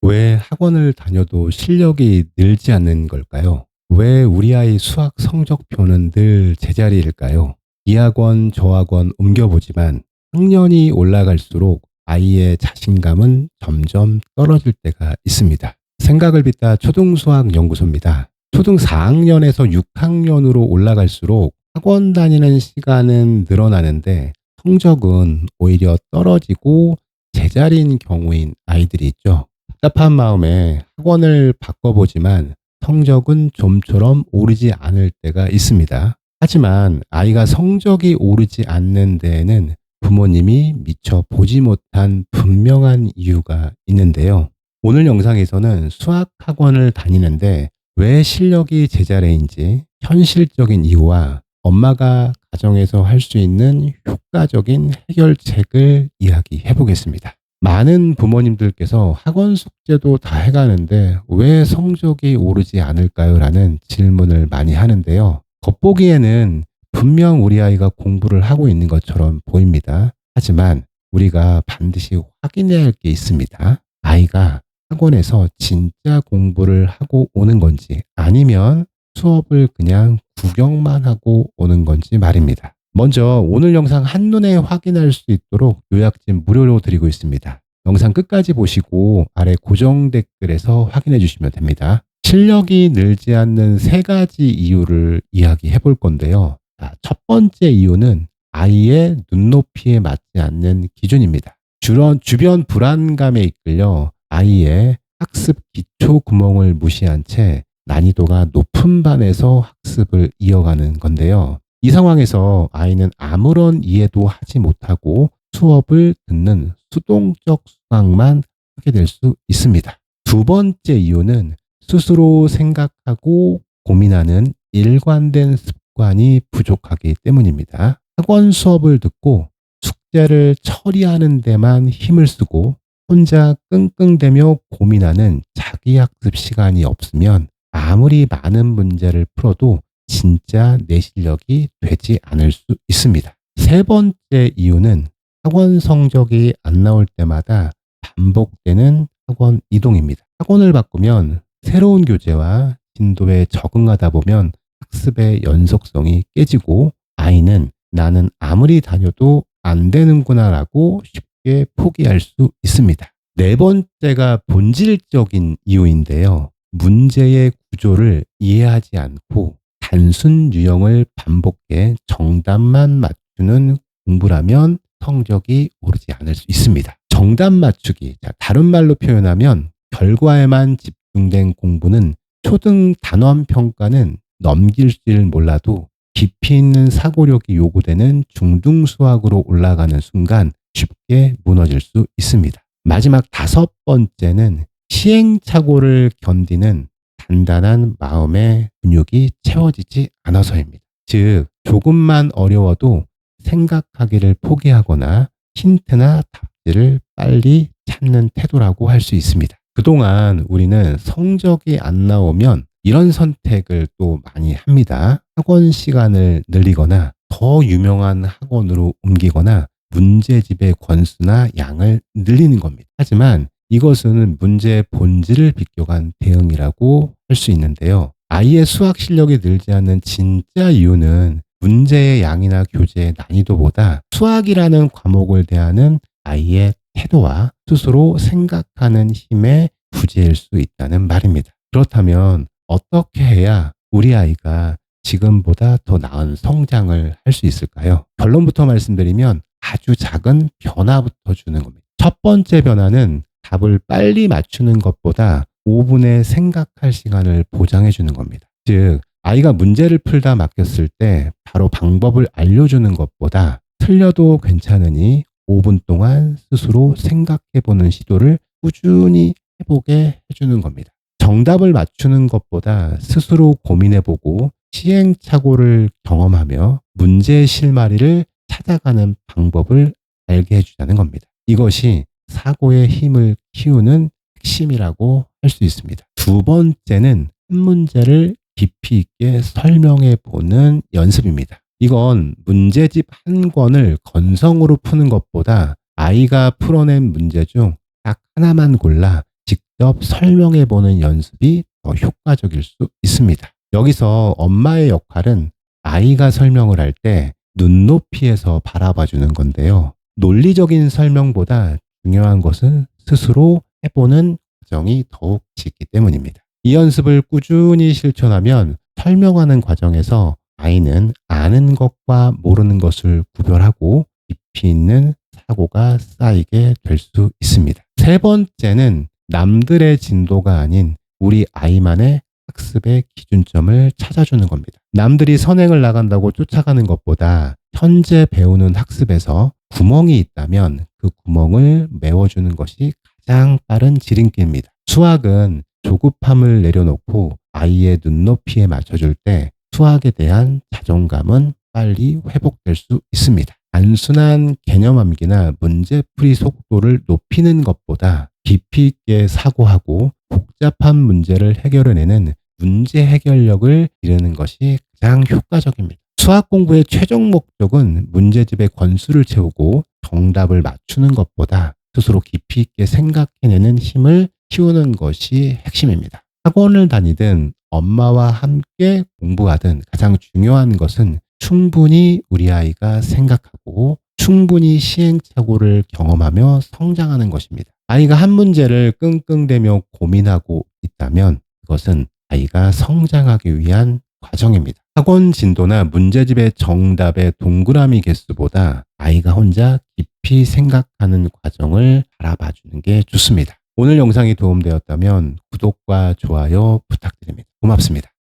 왜 학원을 다녀도 실력이 늘지 않는 걸까요? 왜 우리 아이 수학 성적표는 늘 제자리일까요? 이 학원, 저 학원 옮겨보지만 학년이 올라갈수록 아이의 자신감은 점점 떨어질 때가 있습니다. 생각을 빗다 초등수학 연구소입니다. 초등 4학년에서 6학년으로 올라갈수록 학원 다니는 시간은 늘어나는데 성적은 오히려 떨어지고 제자리인 경우인 아이들이 있죠. 답답한 마음에 학원을 바꿔보지만 성적은 좀처럼 오르지 않을 때가 있습니다. 하지만 아이가 성적이 오르지 않는 데에는 부모님이 미처 보지 못한 분명한 이유가 있는데요. 오늘 영상에서는 수학 학원을 다니는데 왜 실력이 제자리인지 현실적인 이유와 엄마가 가정에서 할 수 있는 효과적인 해결책을 이야기해 보겠습니다. 많은 부모님들께서 학원 숙제도 다 해가는데 왜 성적이 오르지 않을까요? 라는 질문을 많이 하는데요. 겉보기에는 분명 우리 아이가 공부를 하고 있는 것처럼 보입니다. 하지만 우리가 반드시 확인해야 할 게 있습니다. 아이가 학원에서 진짜 공부를 하고 오는 건지 아니면 수업을 그냥 구경만 하고 오는 건지 말입니다. 먼저 오늘 영상 한눈에 확인할 수 있도록 요약집 무료로 드리고 있습니다. 영상 끝까지 보시고 아래 고정 댓글에서 확인해 주시면 됩니다. 실력이 늘지 않는 세 가지 이유를 이야기해 볼 건데요. 첫 번째 이유는 아이의 눈높이에 맞지 않는 기준입니다. 주변 불안감에 이끌려 아이의 학습 기초 구멍을 무시한 채 난이도가 높은 반에서 학습을 이어가는 건데요. 이 상황에서 아이는 아무런 이해도 하지 못하고 수업을 듣는 수동적 수강만 하게 될 수 있습니다. 두 번째 이유는 스스로 생각하고 고민하는 일관된 습관이 부족하기 때문입니다. 학원 수업을 듣고 숙제를 처리하는 데만 힘을 쓰고 혼자 끙끙대며 고민하는 자기 학습 시간이 없으면 아무리 많은 문제를 풀어도 진짜 내 실력이 되지 않을 수 있습니다. 세 번째 이유는 학원 성적이 안 나올 때마다 반복되는 학원 이동입니다. 학원을 바꾸면 새로운 교재와 진도에 적응하다 보면 학습의 연속성이 깨지고 아이는 나는 아무리 다녀도 안 되는구나라고 쉽게 포기할 수 있습니다. 네 번째가 본질적인 이유인데요. 문제의 구조를 이해하지 않고 단순 유형을 반복해 정답만 맞추는 공부라면 성적이 오르지 않을 수 있습니다. 정답 맞추기, 다른 말로 표현하면 결과에만 집중된 공부는 초등 단원 평가는 넘길 줄 몰라도 깊이 있는 사고력이 요구되는 중등 수학으로 올라가는 순간 쉽게 무너질 수 있습니다. 마지막 다섯 번째는 시행착오를 견디는 단단한 마음의 근육이 채워지지 않아서입니다. 즉, 조금만 어려워도 생각하기를 포기하거나 힌트나 답지를 빨리 찾는 태도라고 할 수 있습니다. 그동안 우리는 성적이 안 나오면 이런 선택을 또 많이 합니다. 학원 시간을 늘리거나 더 유명한 학원으로 옮기거나 문제집의 권수나 양을 늘리는 겁니다. 하지만 이것은 문제의 본질을 비껴간 대응이라고 할 수 있는데요. 아이의 수학 실력이 늘지 않는 진짜 이유는 문제의 양이나 교재의 난이도보다 수학이라는 과목을 대하는 아이의 태도와 스스로 생각하는 힘의 부재일 수 있다는 말입니다. 그렇다면 어떻게 해야 우리 아이가 지금보다 더 나은 성장을 할 수 있을까요? 결론부터 말씀드리면 아주 작은 변화부터 주는 겁니다. 첫 번째 변화는 답을 빨리 맞추는 것보다 5분의 생각할 시간을 보장해 주는 겁니다. 즉, 아이가 문제를 풀다 막혔을 때 바로 방법을 알려주는 것보다 틀려도 괜찮으니 5분 동안 스스로 생각해 보는 시도를 꾸준히 해보게 해주는 겁니다. 정답을 맞추는 것보다 스스로 고민해 보고 시행착오를 경험하며 문제의 실마리를 찾아가는 방법을 알게 해주자는 겁니다. 이것이 사고의 힘을 키우는 핵심이라고 할 수 있습니다. 두 번째는 한 문제를 깊이 있게 설명해 보는 연습입니다. 이건 문제집 한 권을 건성으로 푸는 것보다 아이가 풀어낸 문제 중 딱 하나만 골라 직접 설명해 보는 연습이 더 효과적일 수 있습니다. 여기서 엄마의 역할은 아이가 설명을 할 때 눈높이에서 바라봐 주는 건데요. 논리적인 설명보다 중요한 것은 스스로 해보는 과정이 더욱 짙기 때문입니다. 이 연습을 꾸준히 실천하면 설명하는 과정에서 아이는 아는 것과 모르는 것을 구별하고 깊이 있는 사고가 쌓이게 될 수 있습니다. 세 번째는 남들의 진도가 아닌 우리 아이만의 학습의 기준점을 찾아주는 겁니다. 남들이 선행을 나간다고 쫓아가는 것보다 현재 배우는 학습에서 구멍이 있다면 그 구멍을 메워주는 것이 가장 빠른 지름길입니다. 수학은 조급함을 내려놓고 아이의 눈높이에 맞춰줄 때 수학에 대한 자존감은 빨리 회복될 수 있습니다. 단순한 개념 암기나 문제풀이 속도를 높이는 것보다 깊이 있게 사고하고 복잡한 문제를 해결해내는 문제 해결력을 기르는 것이 가장 효과적입니다. 수학 공부의 최종 목적은 문제집의 권수를 채우고 정답을 맞추는 것보다 스스로 깊이 있게 생각해내는 힘을 키우는 것이 핵심입니다. 학원을 다니든 엄마와 함께 공부하든 가장 중요한 것은 충분히 우리 아이가 생각하고 충분히 시행착오를 경험하며 성장하는 것입니다. 아이가 한 문제를 끙끙대며 고민하고 있다면 그것은 아이가 성장하기 위한 과정입니다. 학원 진도나 문제집의 정답의 동그라미 개수보다 아이가 혼자 깊이 생각하는 과정을 바라봐 주는 게 좋습니다. 오늘 영상이 도움되었다면 구독과 좋아요 부탁드립니다. 고맙습니다.